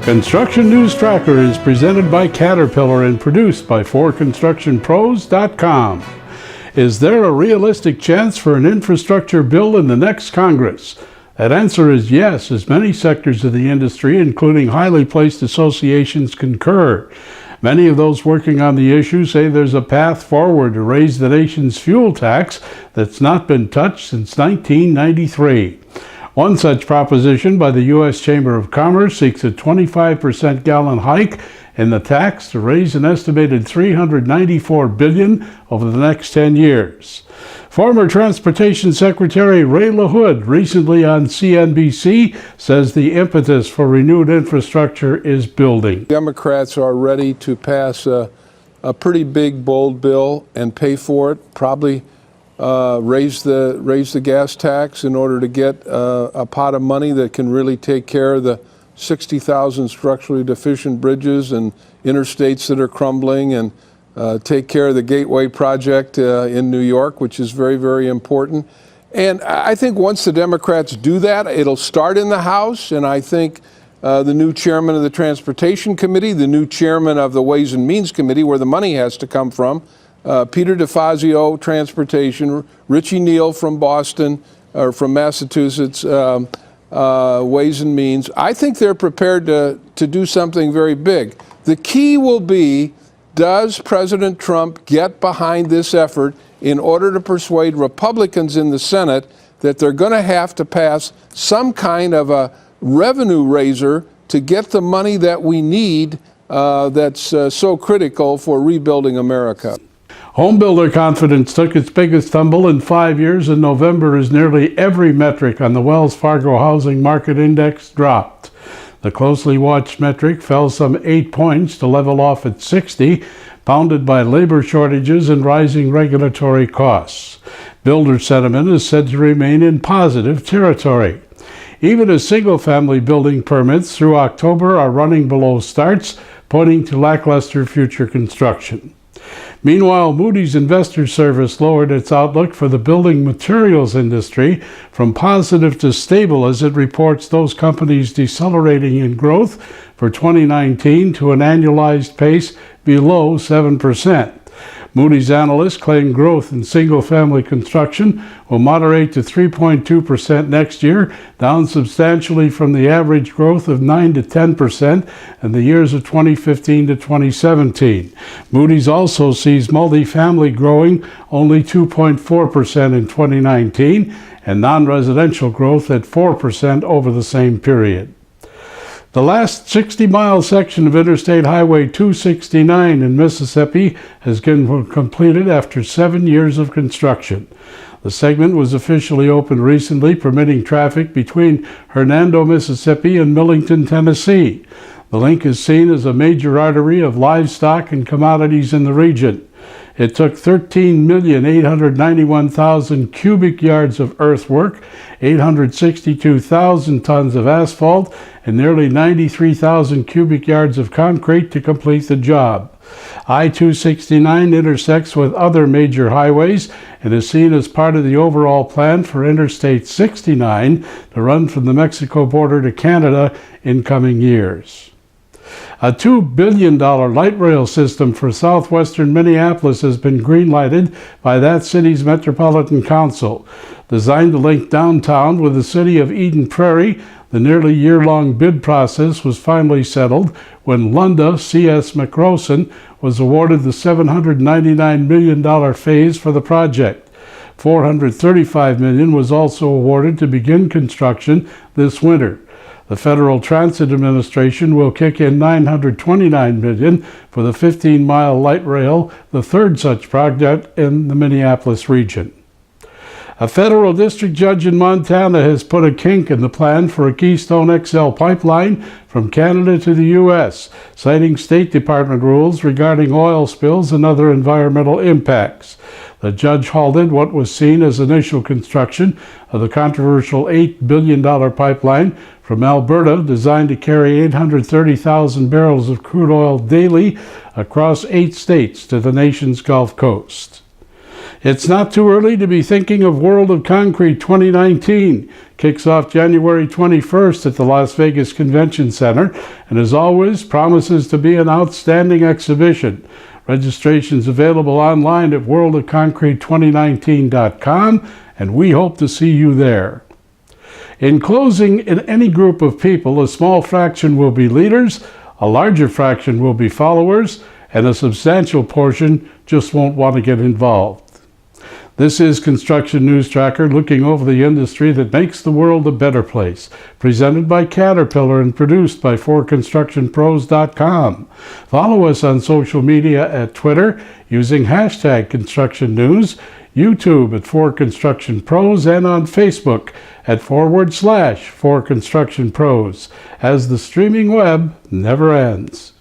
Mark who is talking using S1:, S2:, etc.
S1: Construction News Tracker is presented by Caterpillar and produced by 4constructionpros.com. Is there a realistic chance for an infrastructure bill in the next Congress? That answer is yes, as many sectors of the industry, including highly placed associations, concur. Many of those working on the issue say there's a path forward to raise the nation's fuel tax that's not been touched since 1993. One such proposition by the U.S. Chamber of Commerce seeks a 25% gallon hike in the tax to raise an estimated $394 billion over the next 10 years. Former Transportation Secretary Ray LaHood, recently on CNBC, says the impetus for renewed infrastructure is building.
S2: Democrats are ready to pass a pretty big, bold bill and pay for it, probably raise the gas tax in order to get a pot of money that can really take care of the 60,000 structurally deficient bridges and interstates that are crumbling, and take care of the Gateway project in New York, which is very, very important. And I think once the Democrats do that, it'll start in the House, and I think the new chairman of the Transportation Committee, the new chairman of the Ways and Means Committee, where the money has to come from, Peter DeFazio, Transportation, Richie Neal from Boston, or from Massachusetts, Ways and Means. I think they're prepared to do something very big. The key will be, does President Trump get behind this effort in order to persuade Republicans in the Senate that they're going to have to pass some kind of a revenue raiser to get the money that we need that's so critical for rebuilding America?
S1: Homebuilder confidence took its biggest tumble in 5 years in November as nearly every metric on the Wells Fargo Housing Market Index dropped. The closely watched metric fell some 8 points to level off at 60, pounded by labor shortages and rising regulatory costs. Builder sentiment is said to remain in positive territory. Even as single-family building permits through October are running below starts, pointing to lackluster future construction. Meanwhile, Moody's Investor Service lowered its outlook for the building materials industry from positive to stable as it reports those companies decelerating in growth for 2019 to an annualized pace below 7%. Moody's analysts claim growth in single-family construction will moderate to 3.2% next year, down substantially from the average growth of 9 to 10% in the years of 2015 to 2017. Moody's also sees multifamily growing only 2.4% in 2019 and non-residential growth at 4% over the same period. The last 60-mile section of Interstate Highway 269 in Mississippi has been completed after 7 years of construction. The segment was officially opened recently, permitting traffic between Hernando, Mississippi and Millington, Tennessee. The link is seen as a major artery of livestock and commodities in the region. It took 13,891,000 cubic yards of earthwork, 862,000 tons of asphalt, and nearly 93,000 cubic yards of concrete to complete the job. I-269 intersects with other major highways and is seen as part of the overall plan for Interstate 69 to run from the Mexico border to Canada in coming years. A $2 billion light rail system for southwestern Minneapolis has been greenlighted by that city's Metropolitan Council. Designed to link downtown with the city of Eden Prairie, the nearly year-long bid process was finally settled when Lunda C.S. McRosen was awarded the $799 million phase for the project. $435 million was also awarded to begin construction this winter. The Federal Transit Administration will kick in $929 million for the 15-mile light rail, the third such project in the Minneapolis region. A federal district judge in Montana has put a kink in the plan for a Keystone XL pipeline from Canada to the U.S., citing State Department rules regarding oil spills and other environmental impacts. The judge halted what was seen as initial construction of the controversial $8 billion pipeline from Alberta, designed to carry 830,000 barrels of crude oil daily across 8 states to the nation's Gulf Coast. It's not too early to be thinking of World of Concrete 2019. Kicks off January 21st at the Las Vegas Convention Center, and as always, promises to be an outstanding exhibition. Registration's available online at worldofconcrete2019.com, and we hope to see you there. In closing, in any group of people, a small fraction will be leaders, a larger fraction will be followers, and a substantial portion just won't want to get involved. This is Construction News Tracker, looking over the industry that makes the world a better place. Presented by Caterpillar and produced by 4constructionpros.com. Follow us on social media at Twitter using hashtag Construction News, YouTube at 4constructionpros, and on Facebook at /4constructionpros, as the streaming web never ends.